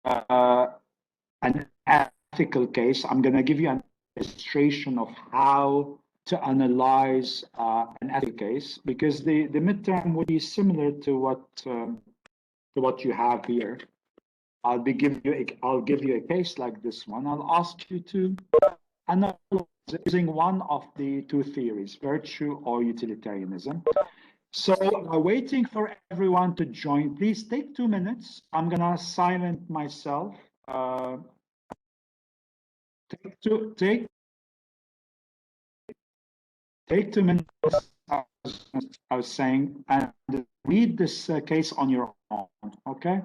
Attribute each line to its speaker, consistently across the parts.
Speaker 1: an ethical case. I'm going to give you an illustration of how to analyze an ethical case, because the midterm would be similar to what you have here. I'll give you a case like this one. I'll ask you to analyze using one of the two theories, virtue or utilitarianism. So waiting for everyone to join. Please take 2 minutes. I'm gonna silent myself. Take 2 minutes. I was saying, and read this case on your own. Okay.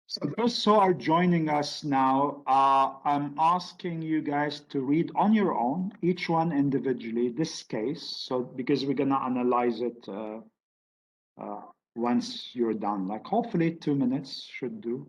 Speaker 1: So those who are joining us now, I'm asking you guys to read on your own, each one individually, this case. So because we're gonna analyze it once you're done, like hopefully 2 minutes should do.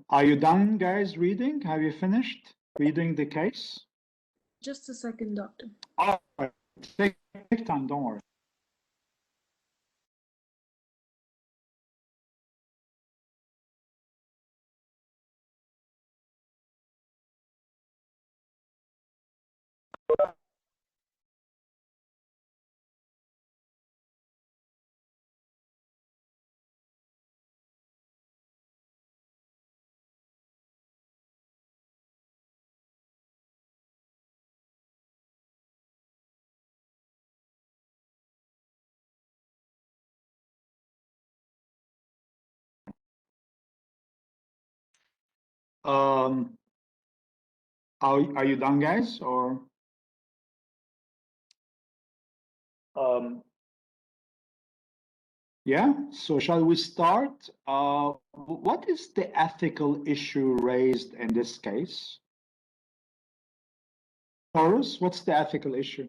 Speaker 1: Are you done, guys, reading? Have you finished reading the case?
Speaker 2: Just a second, doctor.
Speaker 1: All right. Take time, don't worry. Are you done, guys, or? Yeah, so shall we start? What is the ethical issue raised in this case? Taurus, what's the ethical issue?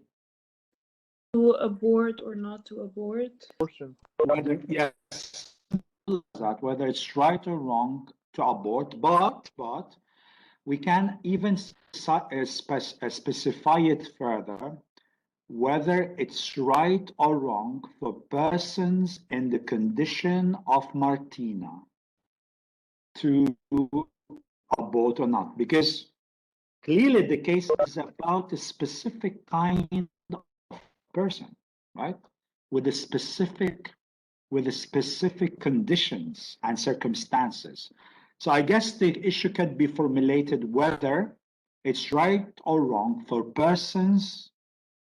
Speaker 2: To abort or not to abort?
Speaker 1: Whether, yes, that whether it's right or wrong to abort, but we can even specify it further, whether it's right or wrong for persons in the condition of Martina to abort or not, because clearly the case is about a specific kind of person, right? With a specific conditions and circumstances. So I guess the issue can be formulated whether it's right or wrong for persons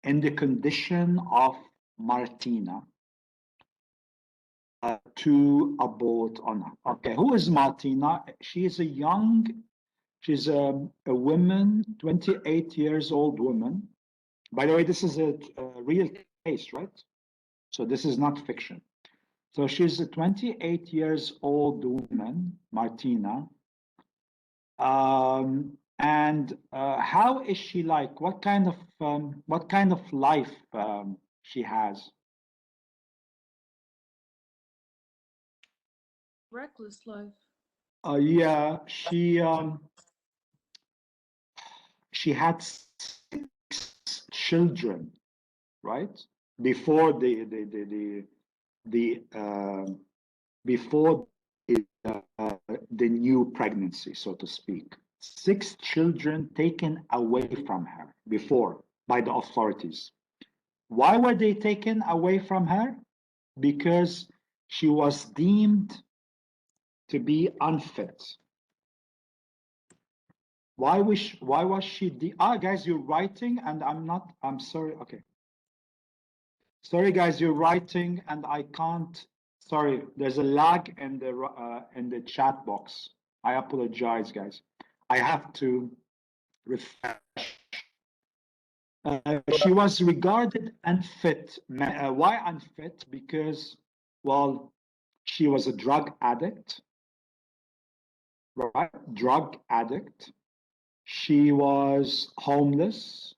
Speaker 1: in the condition of Martina to abort or not. Okay, who is Martina? She's a woman, 28 years old woman. By the way, this is a real case, right? So this is not fiction. So she's a 28 years old woman, Martina. And how is she like? What kind of life she has?
Speaker 2: Reckless life.
Speaker 1: Yeah, she had 6 children, right? Before before the new pregnancy, so to speak. 6 children taken away from her before by the authorities. Why were they taken away from her? Because she was deemed to be unfit. Why was she guys, you're writing and I'm sorry. Okay. Sorry guys, you're writing and I can't. Sorry, there's a lag in the chat box. I apologize, guys. I have to refresh. She was regarded unfit. Why unfit? Because, well, she was a drug addict, right? Drug addict. She was homeless,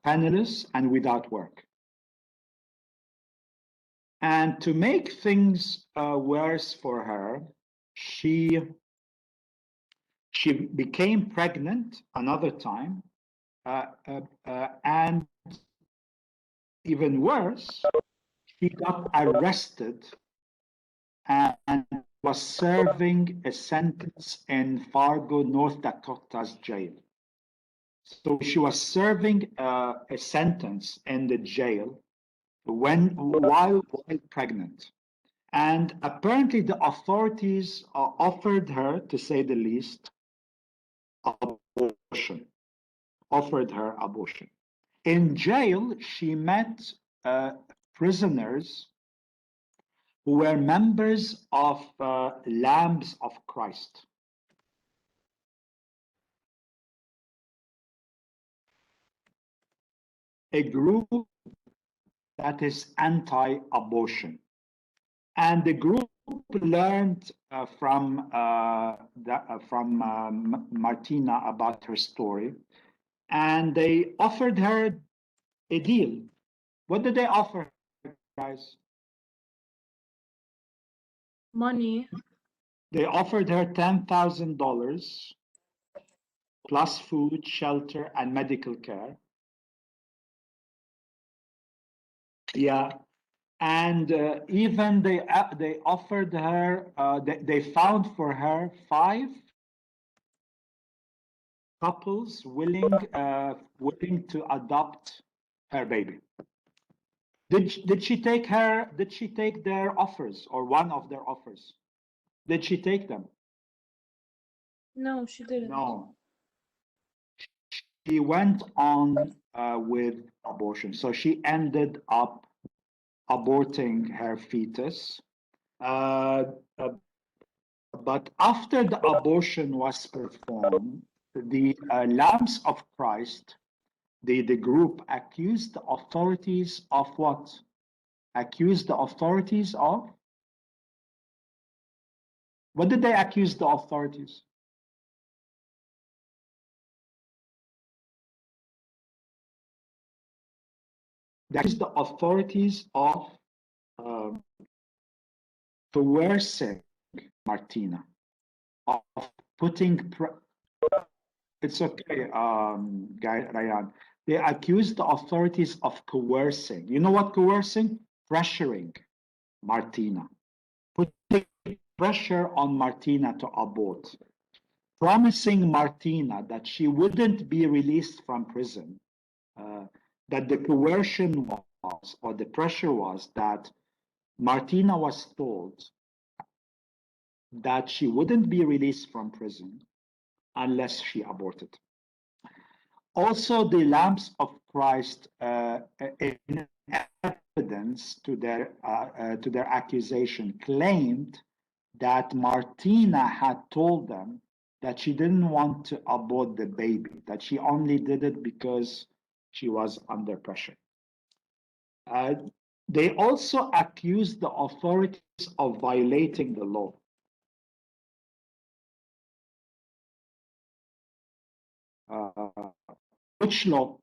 Speaker 1: penniless, and without work. And to make things worse for her, she became pregnant another time, and even worse, she got arrested and was serving a sentence in Fargo, North Dakota's jail. So she was serving a sentence in the jail while pregnant. And apparently the authorities offered her, to say the least, abortion. Offered her abortion. In jail, she met prisoners who were members of Lambs of Christ. A group that is anti-abortion. And the group learned from Martina about her story, and they offered her a deal. What did they offer her, guys?
Speaker 2: Money.
Speaker 1: They offered her $10,000 plus food, shelter, and medical care. Yeah. And even they offered her, they found for her 5 couples willing to adopt her baby. Did she take their offers, or one of their offers? Did she take them?
Speaker 2: No, she didn't.
Speaker 1: No. She went on with abortion. So she ended up aborting her fetus. But after the abortion was performed, the Lambs of Christ, the group, accused the authorities of what? Accused the authorities of? What did they accuse the authorities? They accused the authorities of coercing Martina, of putting. It's okay, Ryan. They accused the authorities of coercing. You know what coercing? Pressuring Martina, putting pressure on Martina to abort, promising Martina that she wouldn't be released from prison, that the coercion was, or the pressure was, that Martina was told that she wouldn't be released from prison unless she aborted. Also, the Lambs of Christ, in evidence to their accusation, claimed that Martina had told them that she didn't want to abort the baby, that she only did it because she was under pressure. They also accused the authorities of violating the law. Which law?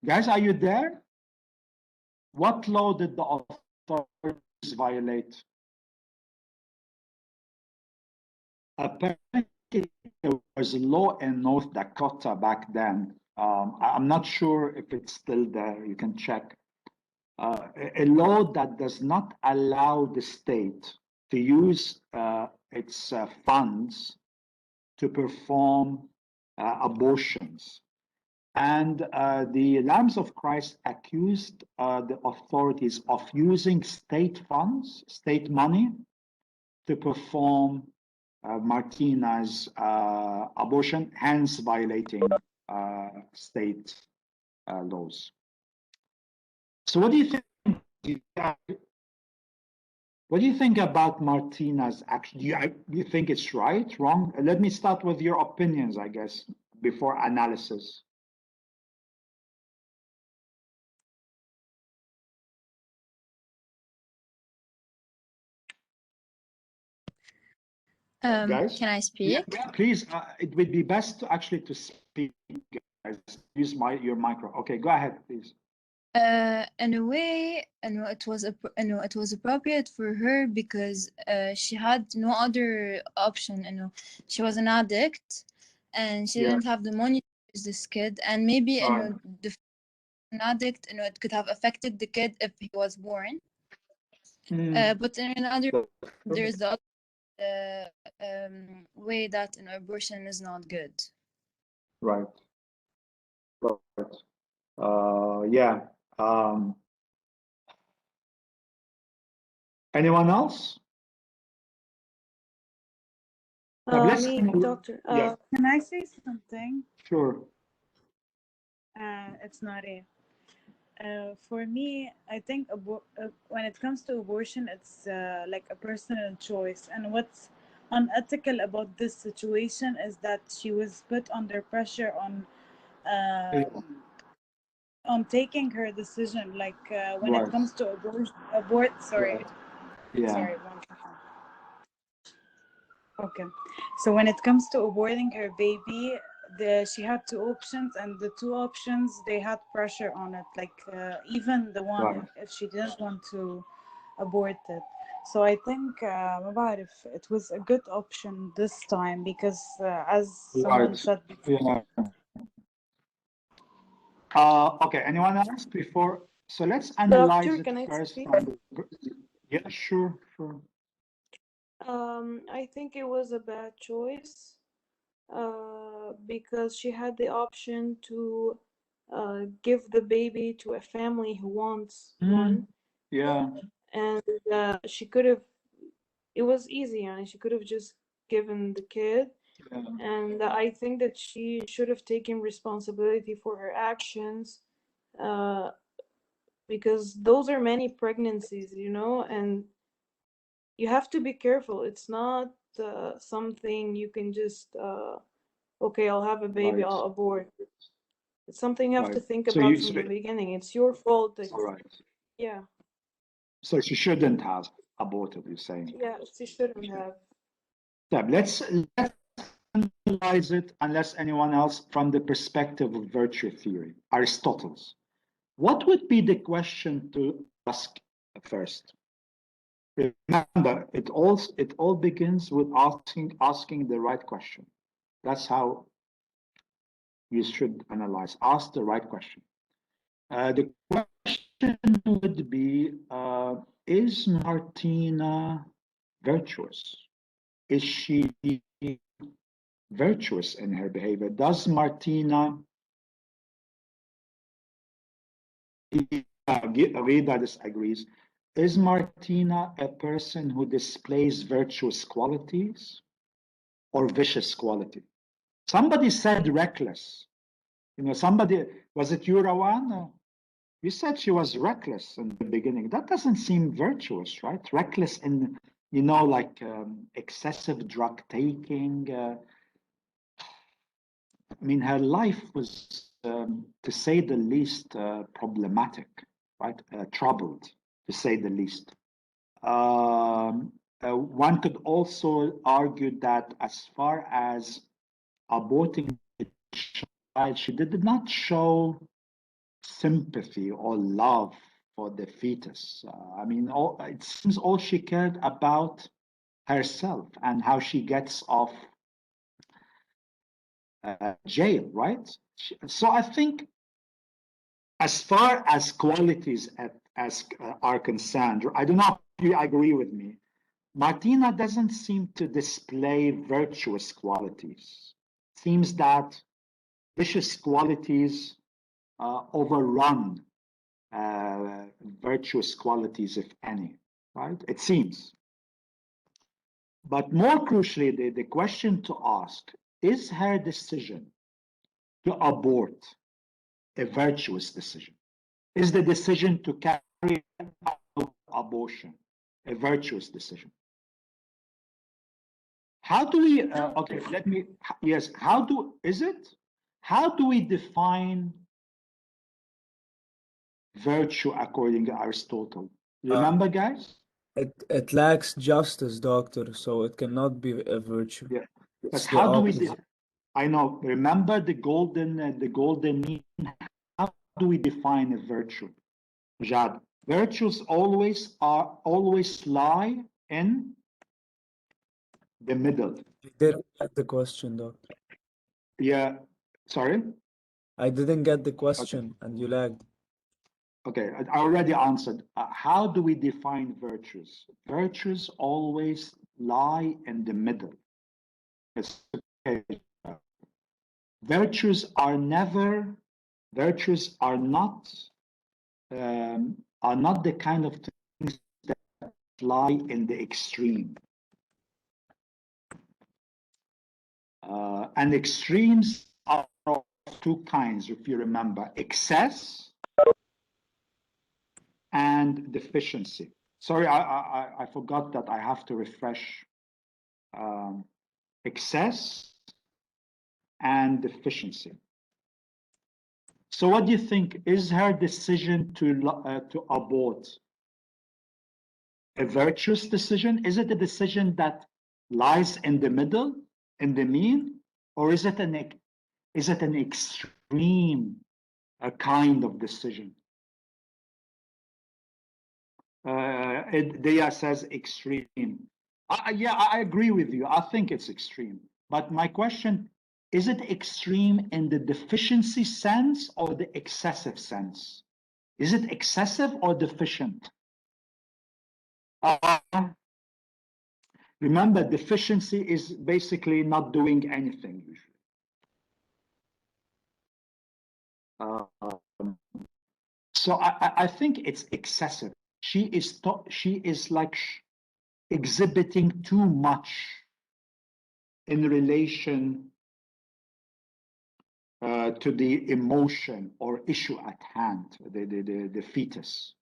Speaker 1: Guys, are you there? What law did the authorities violate? Apparently, there was a law in North Dakota back then I'm not sure if it's still there. You can check. A law that does not allow the state to use its funds to perform abortions. And the Lambs of Christ accused the authorities of using state funds, state money, to perform Martina's abortion, hence violating state laws. So what do you think? What do you think about Martina's action? Do you think it's right, wrong? Let me start with your opinions, I guess, before analysis. Guys?
Speaker 3: Can I speak?
Speaker 1: Yeah, please, it would be best to actually to speak, guys. Use your micro. Okay, go ahead, please.
Speaker 3: In a way, it was appropriate for her because she had no other option. She was an addict, and she didn't have the money to use this kid. And maybe an addict, it could have affected the kid if he was born. But in another, there's the other way that abortion is not good.
Speaker 1: Right. Yeah. Anyone else?
Speaker 4: Me, doctor.
Speaker 1: Yeah.
Speaker 4: Can I say something?
Speaker 1: Sure.
Speaker 4: It's not a. For me, I think when it comes to abortion, it's like a personal choice. And what's unethical about this situation is that she was put under pressure on taking her decision. Like when it comes to abort. Sorry.
Speaker 1: Right. Yeah.
Speaker 4: Sorry. 1 second. Okay. So when it comes to aborting her baby, she had two options, and the two options, they had pressure on it. Like even the one if she didn't want to abort it. So I think if it was a good option this time because as someone said before.
Speaker 1: Yeah. Okay. Anyone else before? So let's analyze
Speaker 2: Doctor,
Speaker 1: it
Speaker 2: can I
Speaker 1: first.
Speaker 2: speak?
Speaker 1: Yeah. Sure.
Speaker 2: I think it was a bad choice because she had the option to give the baby to a family who wants one.
Speaker 1: Yeah.
Speaker 2: And she could have, it was easy, and she could have just given the kid.
Speaker 1: Yeah.
Speaker 2: And I think that she should have taken responsibility for her actions because those are many pregnancies, and you have to be careful. It's not something you can just, okay, I'll have a baby, I'll abort. It's something you have to think about from the beginning. It's your fault. Yeah.
Speaker 1: So she shouldn't have aborted, you're saying?
Speaker 2: Yeah, she shouldn't have.
Speaker 1: Yeah, let's analyze it, unless anyone else, from the perspective of virtue theory, Aristotle's. What would be the question to ask first? Remember, it all begins with asking the right question. That's how you should analyze. Ask the right question. The question would be, is Martina virtuous? Is she virtuous in her behavior? Does Martina, Rita disagrees, is Martina a person who displays virtuous qualities or vicious quality? Somebody said reckless. Somebody, was it you, Rawan? You said she was reckless in the beginning. That doesn't seem virtuous, right? Reckless in, like excessive drug taking. Her life was, to say the least, problematic, right? Troubled, to say the least. One could also argue that as far as aborting the child, she did not show sympathy or love for the fetus. It seems all she cared about herself and how she gets off jail, right? So I think, as far as qualities are concerned, I don't know if you agree with me, Martina doesn't seem to display virtuous qualities. Seems that vicious qualities overrun virtuous qualities, if any, right? It seems. But more crucially, the question to ask, is her decision to abort a virtuous decision? Is the decision to carry out abortion a virtuous decision? How do we, okay, let me, yes, is it? How do we define virtue according to Aristotle? Remember, guys?
Speaker 5: It lacks justice, doctor, so it cannot be a virtue.
Speaker 1: Yeah. But
Speaker 5: It's the
Speaker 1: how do we,
Speaker 5: opposite.
Speaker 1: I know, remember the golden mean, how do we define a virtue? Jad, virtues always lie in the middle.
Speaker 5: I didn't get the question, doctor.
Speaker 1: Yeah, sorry?
Speaker 5: I didn't get the question, and you lagged.
Speaker 1: Okay, I already answered. How do we define virtues? Virtues always lie in the middle. It's okay. Virtues are not the kind of things that lie in the extreme. And extremes are of two kinds, if you remember: excess and deficiency. Sorry, I forgot that I have to refresh. Excess and deficiency. So what do you think? Is her decision to abort a virtuous decision? Is it a decision that lies in the middle, in the mean, or is it an extreme kind of decision? Dea says extreme. Yeah, I agree with you. I think it's extreme. But my question, is it extreme in the deficiency sense or the excessive sense? Is it excessive or deficient? Remember, deficiency is basically not doing anything usually. So I think it's excessive. She is like exhibiting too much in relation to the emotion or issue at hand, the fetus.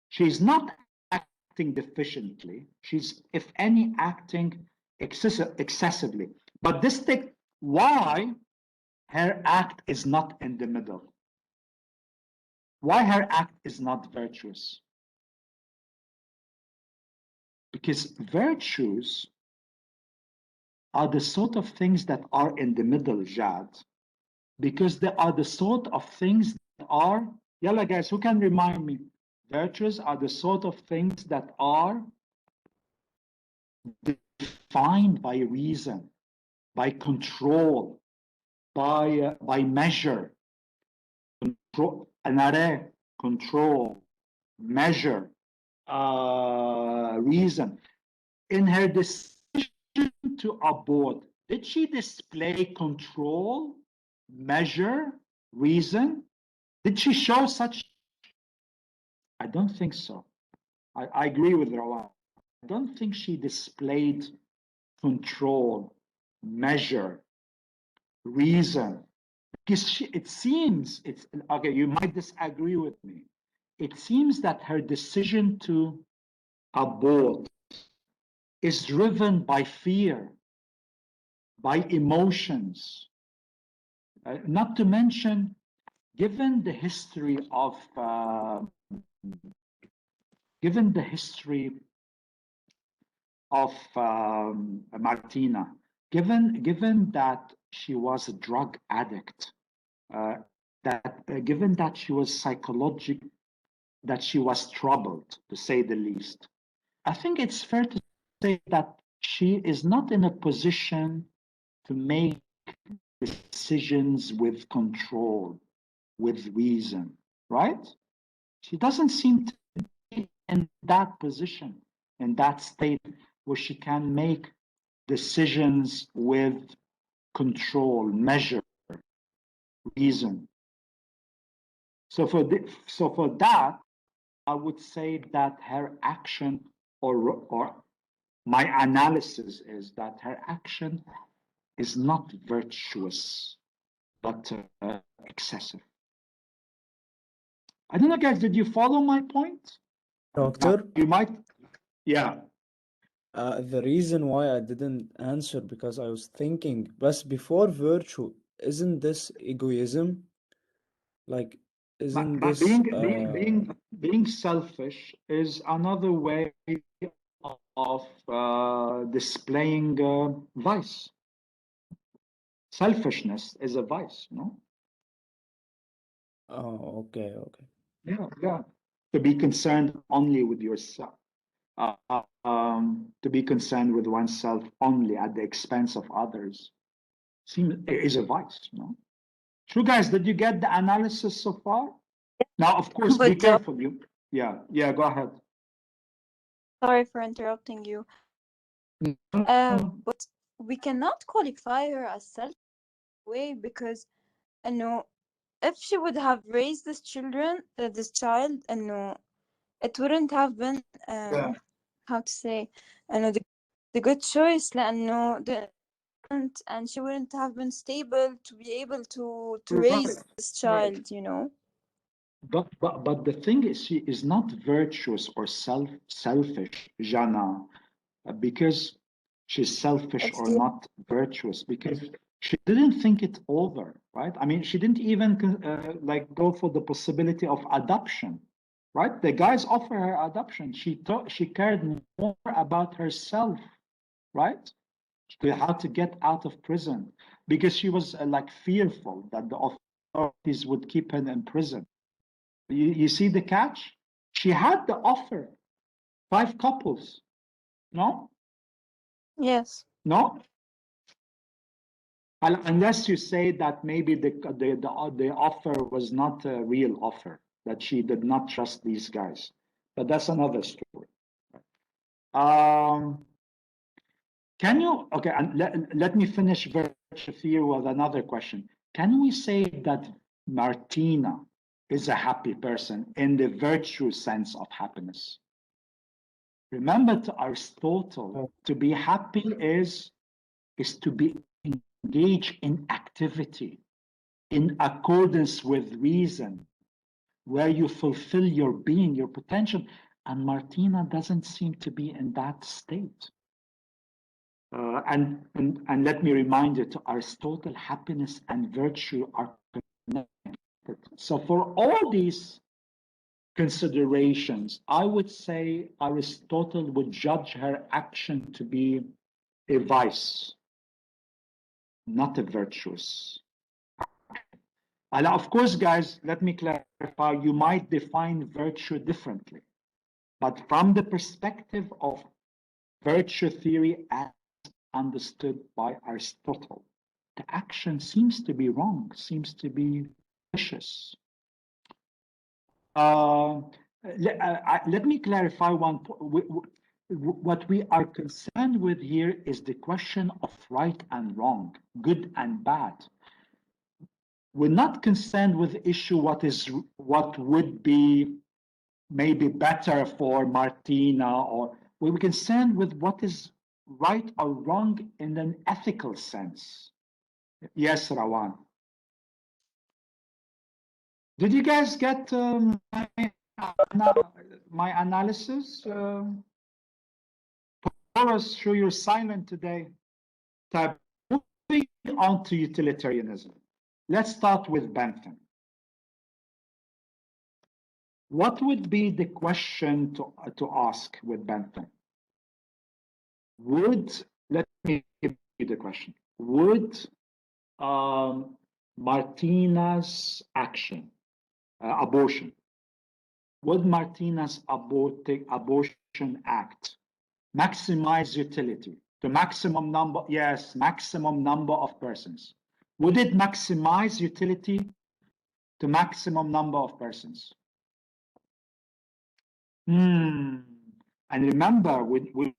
Speaker 1: She's not acting deficiently. She's, if any, acting excessively. But why her act is not in the middle? Why her act is not virtuous? Because virtues are the sort of things that are in the middle, Jad, because they are the sort of things that are, yalla guys, who can remind me? Virtues are the sort of things that are defined by reason, by control, by measure, control, an array, control, measure, reason. In her decision to abort, did she display control, measure, reason? Did she show such? I don't think so. I agree with Rawan. I don't think she displayed control, measure, reason. Because it seems, okay, you might disagree with me. It seems that her decision to abort is driven by fear, by emotions. Not to mention, given the history of Martina, given that she was a drug addict, given that she was that she was troubled, to say the least, I think it's fair to say that she is not in a position to make decisions with control, with reason, right? She doesn't seem to be in that position, in that state where she can make decisions with control, measure, reason. So for that, I would say that her action, or my analysis is that her action is not virtuous, but excessive. I don't know, guys, did you follow my point?
Speaker 5: Doctor,
Speaker 1: You might, yeah.
Speaker 5: the reason why I didn't answer because I was thinking, but before virtue, isn't this egoism? Like, isn't
Speaker 1: But
Speaker 5: this
Speaker 1: being selfish is another way of displaying vice. Selfishness is a vice, no?
Speaker 5: Oh, okay, okay.
Speaker 1: Yeah. To be concerned only with yourself. To be concerned with oneself only at the expense of others is a vice, no? True, guys, did you get the analysis so far? Now, of course, be
Speaker 3: But Doc,
Speaker 1: careful. Yeah, go ahead.
Speaker 3: sorry for interrupting you. But we cannot qualify her as selfish way because, you know, if she would have raised this child, it wouldn't have been how to say, the good choice. لأنه and she wouldn't have been stable to be able to raise this child, you know.
Speaker 1: But the thing is, she is not virtuous or selfish, Jana, because she's selfish
Speaker 3: It's
Speaker 1: or
Speaker 3: the
Speaker 1: not virtuous, because she didn't think it over, right? I mean, she didn't even like go for the possibility of adoption, right? The guys offer her adoption. She cared more about herself, right? How to get out of prison, because she was like fearful that the authorities would keep her in prison. You see the catch? She had the offer, 5 couples. No?
Speaker 3: yes.
Speaker 1: No? Unless you say that maybe the offer was not a real offer, that she did not trust these guys. But that's another story. Can you, okay, and let me finish virtue theory with another question. Can we say that Martina is a happy person in the virtue sense of happiness? Remember, to Aristotle, to be happy is to be engaged in activity in accordance with reason, where you fulfill your being, your potential. And Martina doesn't seem to be in that state. And let me remind you, to Aristotle, happiness and virtue are connected. So for all these considerations, I would say Aristotle would judge her action to be a vice, not a virtuous. And of course, guys, let me clarify, you might define virtue differently, but from the perspective of virtue theory as understood by Aristotle, the action seems to be wrong, seems to be vicious. Let me clarify one point. What we are concerned with here is the question of right and wrong, good and bad. We're not concerned with the issue what would be maybe better for Martina, or we're concerned with what is right or wrong in an ethical sense. Yes, Rawan. Did you guys get my analysis? Boris, show you're silent today. Moving on to utilitarianism. Let's start with Bentham. What would be the question to ask with Bentham? Let me give you the question. Would Martina's action, abortion, would Martina's abortion act maximize utility to maximum number? Yes, maximum number of persons. Would it maximize utility to maximum number of persons? And remember, we're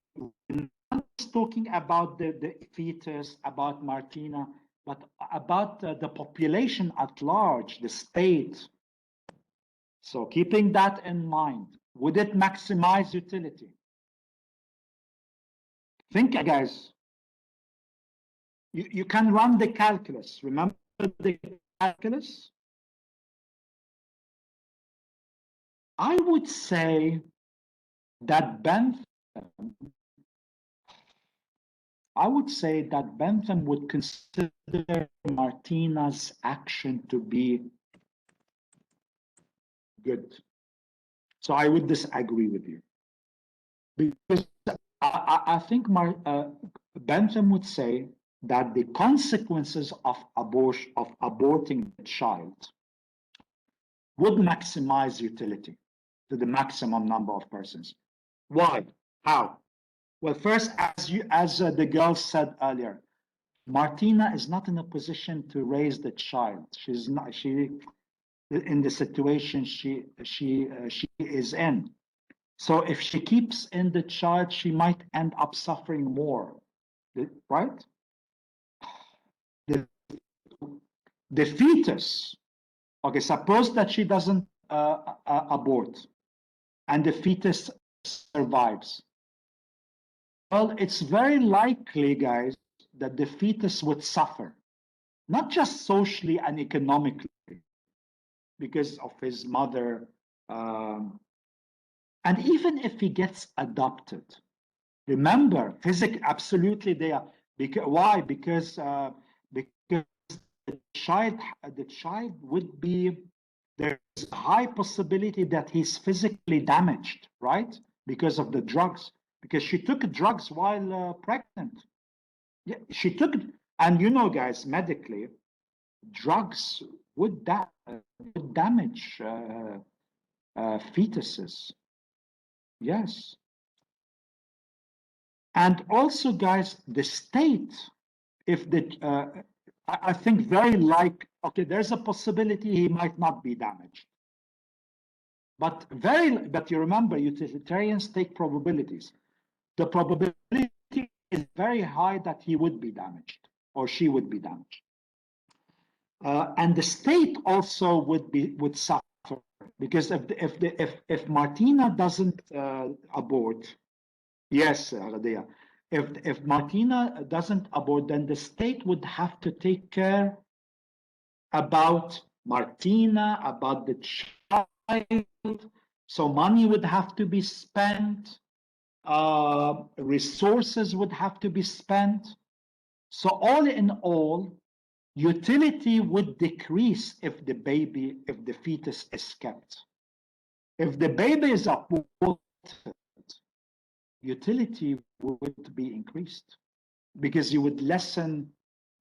Speaker 1: not just talking about the fetus, about Martina, but about the population at large, the state. So keeping that in mind, would it maximize utility? Think, guys. You can run the calculus. Remember the calculus? I would say that Bentham would consider Martina's action to be good. So I would disagree with you. Because I think Bentham would say that the consequences of aborting the child would maximize utility to the maximum number of persons. Why? How? Well, first, as the girl said earlier, Martina is not in a position to raise the child. She's not. She in the situation she is in. So if she keeps in the child, she might end up suffering more, right? The fetus. Okay, suppose that she doesn't abort, and the fetus survives. Well, it's very likely, guys, that the fetus would suffer, not just socially and economically, because of his mother. And even if he gets adopted, remember, physically, absolutely they are. Why? Because the child would be, there's a high possibility that he's physically damaged, right? Because of the drugs. Because she took drugs while pregnant. Yeah, she took, and you know, guys, medically, drugs would damage fetuses. Yes. And also, guys, the state, if the, I think okay, there's a possibility he might not be damaged. But you remember, utilitarians take probabilities. The probability is very high that he would be damaged or she would be damaged. And the state also would suffer, because if Martina doesn't abort, yes, Radia, if Martina doesn't abort, then the state would have to take care about Martina, about the child. So money would have to be spent, resources would have to be spent. So all in all, utility would decrease if the fetus is kept. If the baby is aborted, utility would be increased, because you would lessen,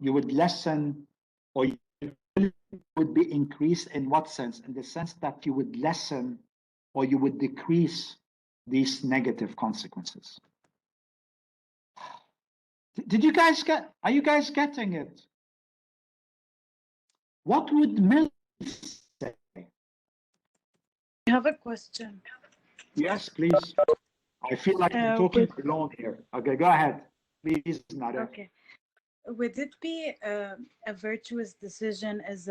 Speaker 1: or utility would be increased in what sense? In the sense that you would lessen or you would decrease these negative consequences. Did you guys are you guys getting it? What would Mill say?
Speaker 4: I have a question.
Speaker 1: Yes, please. I feel like I'm talking alone here. Okay, go ahead. Please, Nada.
Speaker 4: Okay. Would it be a virtuous decision as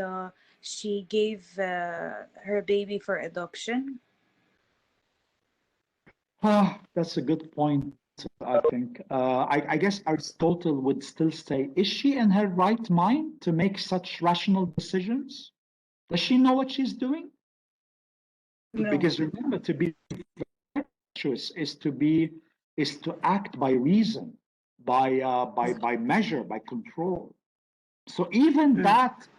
Speaker 4: she gave her baby for adoption?
Speaker 1: That's a good point, I think. I guess Aristotle would still say, is she in her right mind to make such rational decisions? Does she know what she's doing? No. Because remember, to be virtuous is to act by reason, by measure, by control. So even that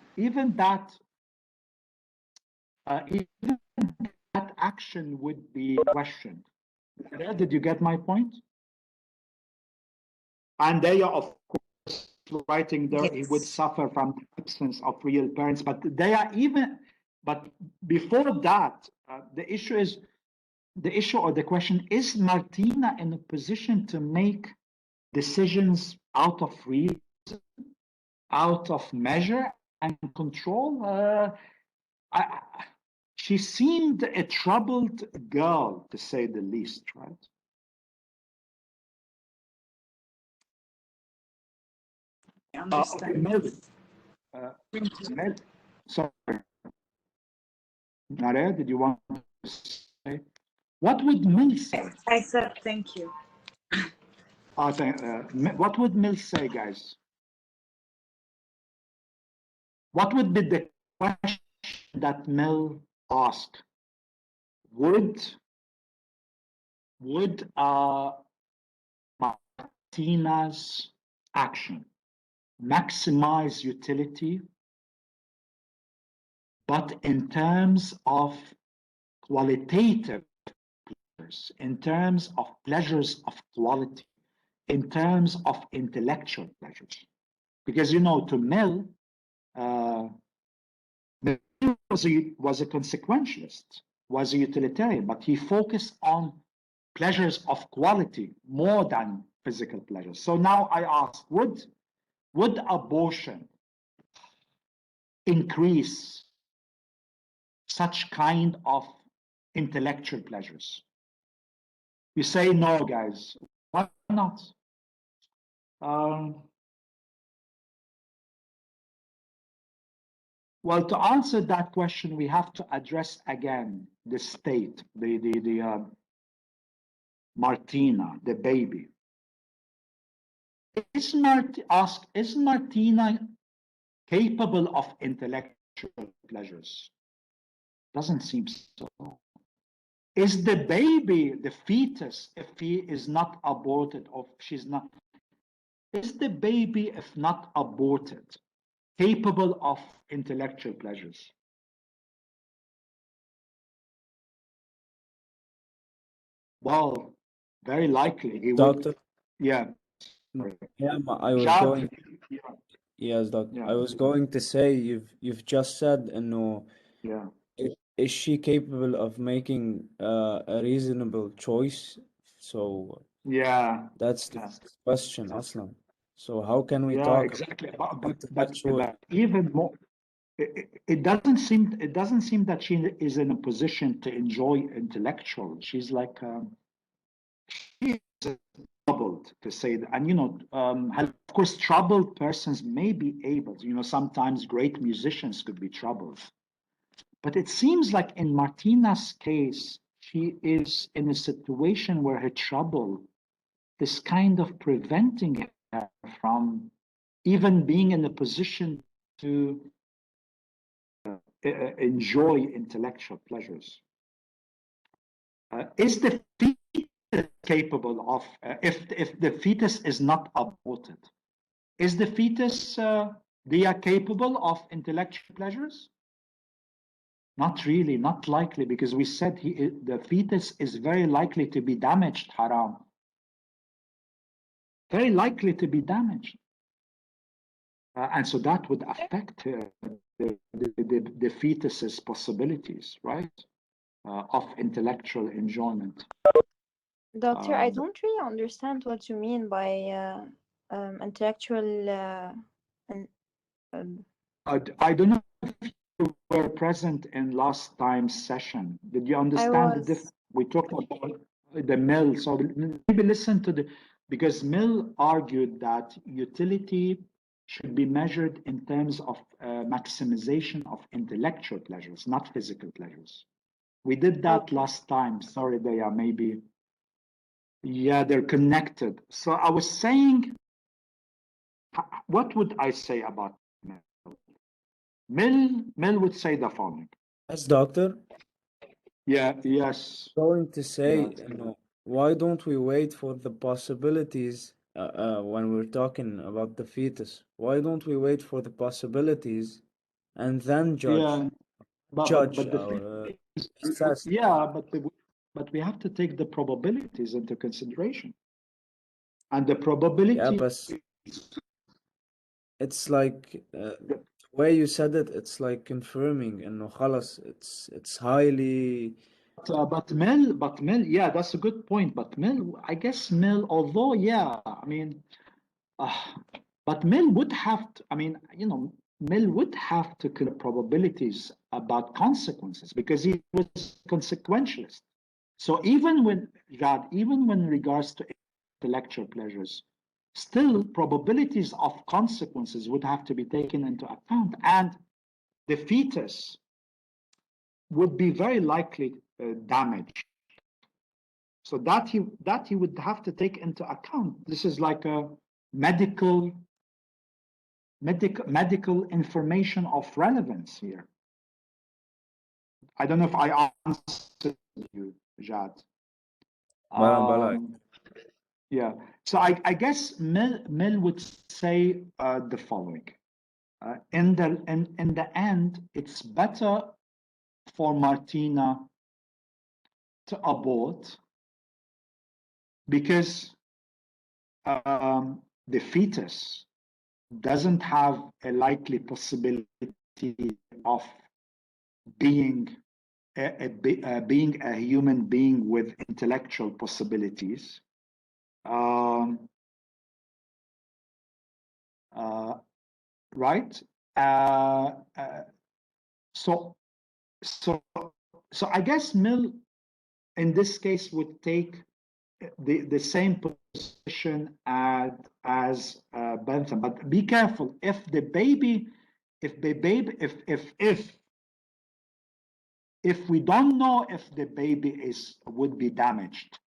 Speaker 1: action would be questioned. Did you get my point? And they are, of course, writing there, yes, he would suffer from the absence of real parents, but before that, the issue or the question, is Martina in a position to make decisions out of reason? out of measure and control. She seemed a troubled girl, to say the least, right?
Speaker 4: I understand.
Speaker 1: Mel, sorry. Nare, did you want to say? What would Mel say?
Speaker 4: I said thank you.
Speaker 1: What would Mel say, guys? What would be the question that Mel asked? Would Martina's action maximize utility, but in terms of qualitative pleasures, in terms of pleasures of quality, in terms of intellectual pleasures? Because, you know, to Mill, Mill was a consequentialist, was a utilitarian, but he focused on pleasures of quality more than physical pleasures. So now I ask, would abortion increase such kind of intellectual pleasures? You say no, guys. Why not? Well, to answer that question, we have to address again the state, the Martina, the baby. Is Martina capable of intellectual pleasures? Doesn't seem so. Is the baby, the fetus, if he is not aborted, or if she's not, is the baby, if not aborted, capable of intellectual pleasures? Well, very likely he
Speaker 5: Doctor?
Speaker 1: would. Yeah.
Speaker 5: Yeah, I was
Speaker 1: Jad,
Speaker 5: going.
Speaker 1: yeah.
Speaker 5: Yes, Doctor.
Speaker 1: Yeah.
Speaker 5: I was going to say you've just said, no.
Speaker 1: Yeah.
Speaker 5: Is she capable of making a reasonable choice? So
Speaker 1: Yeah.
Speaker 5: that's the question, Aslam. So how can we
Speaker 1: Yeah,
Speaker 5: talk
Speaker 1: exactly.
Speaker 5: about
Speaker 1: But
Speaker 5: intellectual?
Speaker 1: even more, it doesn't seem that she is in a position to enjoy intellectual. She's like she's troubled, to say that. And you know, of course, troubled persons may be able to, you know, sometimes great musicians could be troubled. But it seems like in Martina's case, she is in a situation where her trouble is kind of preventing her from even being in a position to enjoy intellectual pleasures. Is the fetus capable of, if the fetus is not aborted, is the fetus, they are capable of intellectual pleasures? Not really, not likely, because we said the fetus is very likely to be damaged, Haram. Very likely to be damaged. And so that would affect the fetus's possibilities, right? Of intellectual enjoyment.
Speaker 6: Doctor, I don't really understand what you mean by intellectual.
Speaker 1: I don't know if you were present in last time's session. Did you understand we talked about the Mill? So maybe listen to because Mill argued that utility should be measured in terms of maximization of intellectual pleasures, not physical pleasures. We did that last time. Sorry, they are maybe. Yeah, they're connected. So I was saying, what would I say about Mill? Mill would say the following.
Speaker 5: Yes, Doctor.
Speaker 1: Yeah, yes.
Speaker 5: Going to say, why don't we wait for the possibilities when we're talking about the fetus? Why don't we wait for the possibilities and then judge?
Speaker 1: Yeah, but we have to take the probabilities into consideration. And the probability.
Speaker 5: Yeah, but it's like the way you said it, it's like confirming إنه خلاص it's highly.
Speaker 1: But Mill, yeah, that's a good point. But Mill, I guess Mill, although, yeah, I mean, But Mill would have to, I mean, you know, Mill would have to consider probabilities about consequences because he was consequentialist. So even when, Jad, even when regards to intellectual pleasures, still probabilities of consequences would have to be taken into account. And the fetus would be very likely damaged. So that he would have to take into account. This is like a medical information of relevance here. I don't know if I answered you, Jad. Yeah. So I guess Mill would say the following: in the end, it's better for Martina to abort because the fetus doesn't have a likely possibility of being being a human being with intellectual possibilities. Right? So I guess Mill in this case would take the same position as Bentham, but be careful if the baby, if we don't know if the baby would be damaged,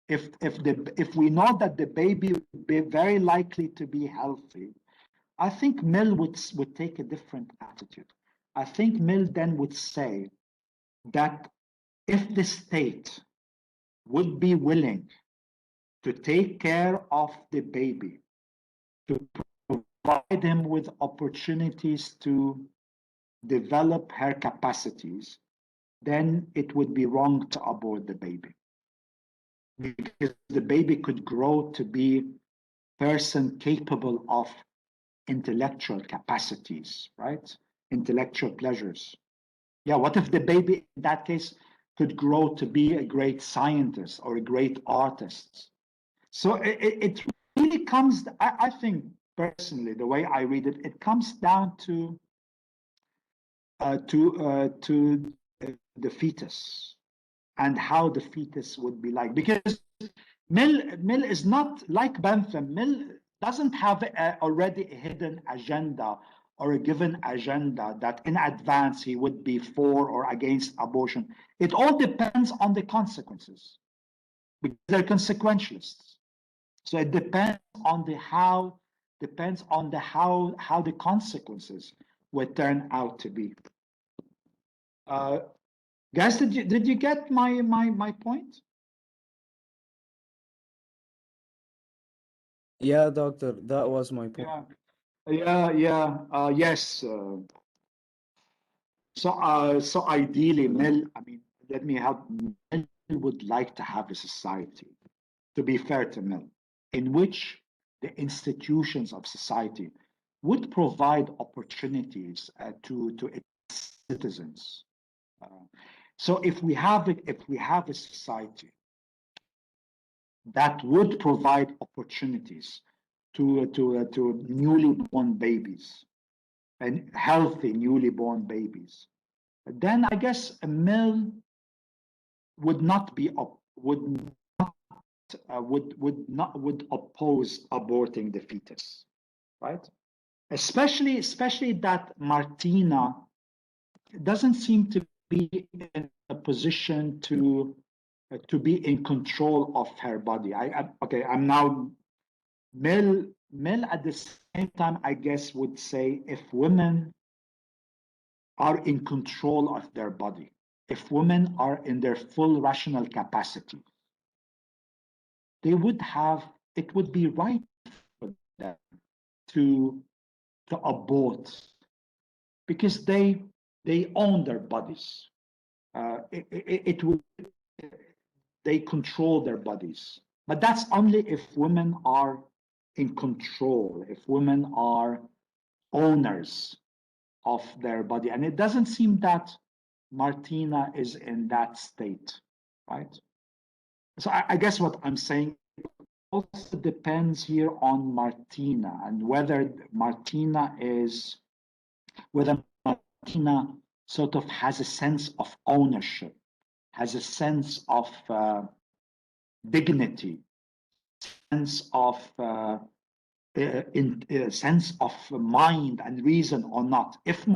Speaker 1: if we know that the baby would be very likely to be healthy, I think Mill would take a different attitude. I think Mill then would say that if the state would be willing to take care of the baby, to provide him with opportunities to develop her capacities, then it would be wrong to abort the baby. Because the baby could grow to be a person capable of intellectual capacities, right? Intellectual pleasures. Yeah, what if the baby in that case could grow to be a great scientist or a great artist? So it really comes, I think personally, the way I read it, it comes down to the fetus and how the fetus would be like. Because Mill is not like Bentham. Mill doesn't have already a hidden agenda or a given agenda that in advance he would be for or against abortion. It all depends on the consequences because they're consequentialists. So it depends on the how the consequences would turn out to be. Guys, did you get my point?
Speaker 5: Yeah, doctor, that was my point.
Speaker 1: Yes. So ideally, Mill, I mean, let me help. Mill would like to have a society, to be fair to Mill, in which the institutions of society would provide opportunities to its citizens. So if we have a society that would provide opportunities to newly born babies and healthy newly born babies, then I guess a Mill would not be would oppose aborting the fetus, right? Especially that Martina doesn't seem to be in a position to be in control of her body. I'm now Mill at the same time, I guess, would say if women are in control of their body, if women are in their full rational capacity, it would be right for them to abort because they own their bodies. They control their bodies, but that's only if women are in control, if women are owners of their body. And it doesn't seem that Martina is in that state, right? So I guess what I'm saying, also depends here on Martina and whether Martina sort of has a sense of ownership, has a sense of dignity, sense of sense of mind and reason or not. If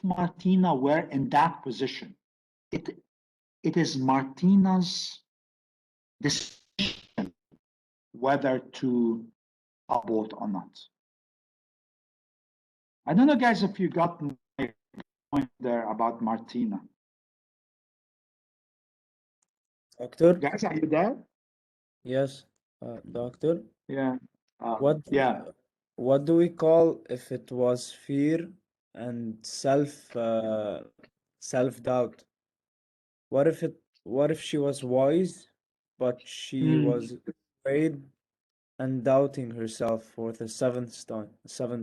Speaker 1: Martina were in that position, it is Martina's decision whether to abort or not. I don't know, guys, if you got my point there about Martina.
Speaker 5: Doctor?
Speaker 1: Guys, are you there?
Speaker 5: Yes, doctor.
Speaker 1: Yeah.
Speaker 5: What
Speaker 1: Yeah.
Speaker 5: what do we call if it was fear and self-doubt? What if she was wise, but she was afraid and doubting herself for the seventh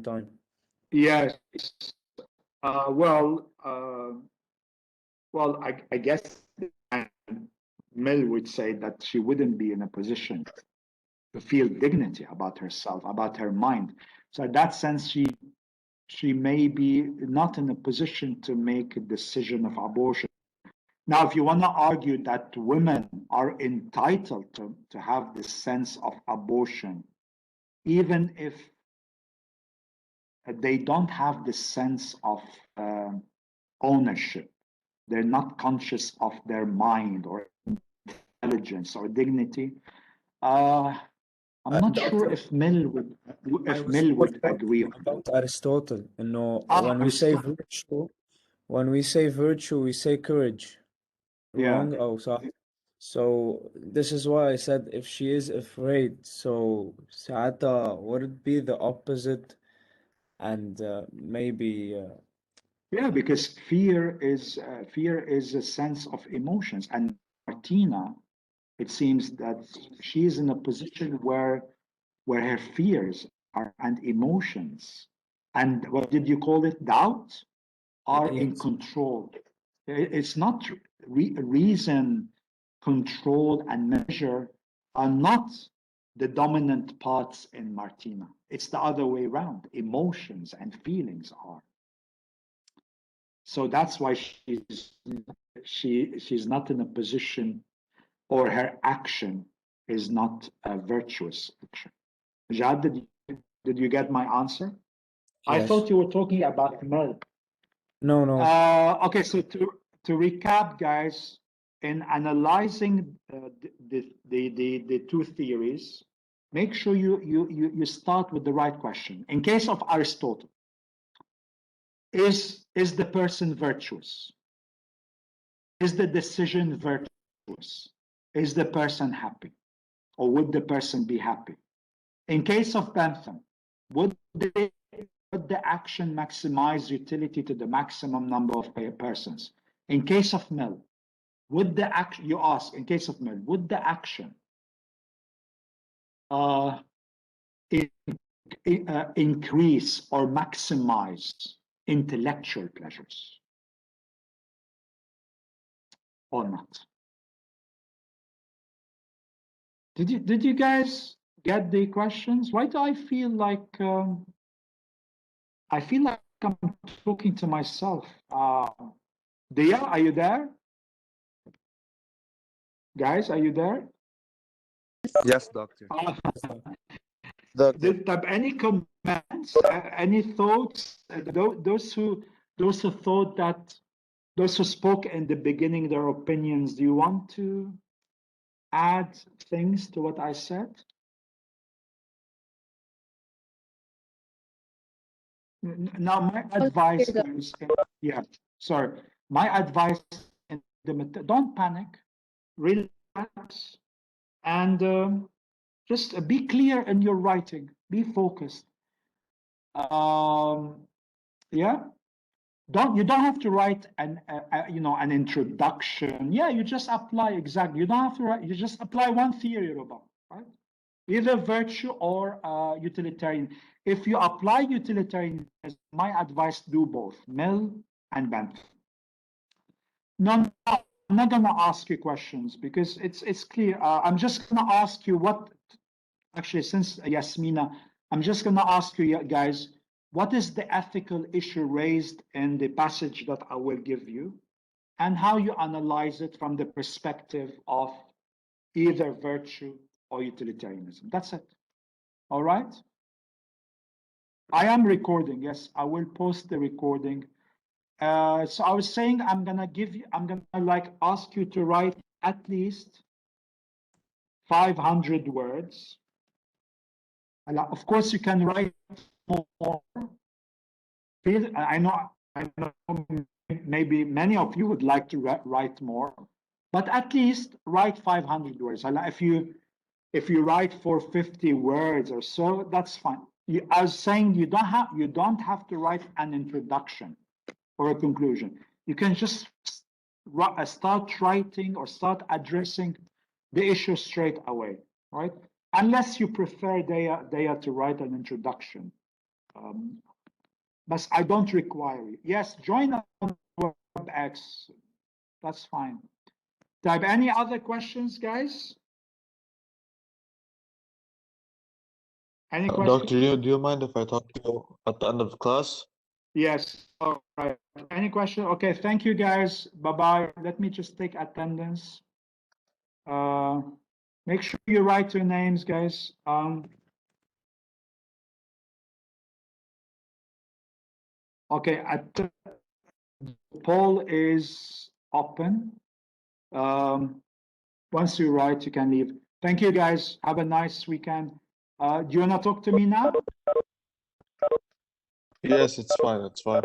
Speaker 5: time?
Speaker 1: Yes. Well, I guess Mill would say that she wouldn't be in a position to feel dignity about herself, about her mind. So in that sense, she may be not in a position to make a decision of abortion. Now, if you want to argue that women are entitled to have this sense of abortion, even if they don't have the sense of ownership, they're not conscious of their mind or intelligence or dignity. I'm not sure
Speaker 5: Doctor,
Speaker 1: if Mill would agree
Speaker 5: talking
Speaker 1: with that.
Speaker 5: about Aristotle. You know,
Speaker 1: Aristotle.
Speaker 5: when we say virtue, we say courage.
Speaker 1: Yeah.
Speaker 5: Wrong? Oh, sorry. So this is why I said if she is afraid, so ساعتها would it be the opposite and maybe
Speaker 1: Yeah, because fear is a sense of emotions, and Martina, it seems that she is in a position where her fears are and emotions, and what did you call it, doubt, are in
Speaker 5: yes.
Speaker 1: control. It's not reason, control, and measure are not the dominant parts in Martina. It's the other way around. Emotions and feelings are. So that's why she's not in a position, or her action is not a virtuous action. Jad, did you get my answer? I
Speaker 5: Yes.
Speaker 1: thought you were talking about Mel.
Speaker 5: No.
Speaker 1: Okay, so to recap, guys, in analyzing the two theories, make sure you start with the right question. In case of Aristotle, is the person virtuous? Is the decision virtuous? Is the person happy? Or would the person be happy? In case of Bentham, would the action maximize utility to the maximum number of persons? In case of Mill, would the action, you ask, in case of Mill, would the action increase or maximize intellectual pleasures or not? Did you guys get the questions? Why do I feel like I'm talking to myself? Dia, are you there? Guys, are you there?
Speaker 7: Yes, doctor.
Speaker 1: Any comments? Any thoughts? Those who thought that, those who spoke in the beginning, their opinions. Do you want to add things to what I said? Now, my advice is, yeah, sorry. My advice in don't panic, relax, and just be clear in your writing. Be focused. Yeah. You don't have to write an introduction. Yeah, you just apply exactly. You don't have to write. You just apply one theory, Ruba, right? Either virtue or utilitarian. If you apply utilitarian, as my advice, do both, Mill and Bentham. No, I'm not going to ask you questions because it's clear. I'm just going to ask you what actually, since Yasmina, I'm just going to ask you guys, what is the ethical issue raised in the passage that I will give you, and how you analyze it from the perspective of either virtue or utilitarianism? That's it. All right? I am recording. Yes, I will post the recording. So I was saying I'm gonna like ask you to write at least 500 words. Of course, you can write more. I know maybe many of you would like to write more, but at least write 500 words. If you write for 50 words or so, that's fine. I was saying you don't have to write an introduction or a conclusion. You can just start writing or start addressing the issue straight away, right? Unless you prefer Daya to write an introduction. But I don't require you. Yes, join on WebEx. That's fine. Type any other questions, guys? Any questions?
Speaker 8: Doctor, do you mind if I talk to you at the end of the class?
Speaker 1: Yes. All right. Any question? Okay. Thank you, guys. Bye-bye. Let me just take attendance. Make sure you write your names, guys. Okay. Poll is open. Once you write, you can leave. Thank you, guys. Have a nice weekend. Do you want to talk to me now?
Speaker 8: Yes, it's fine. It's fine.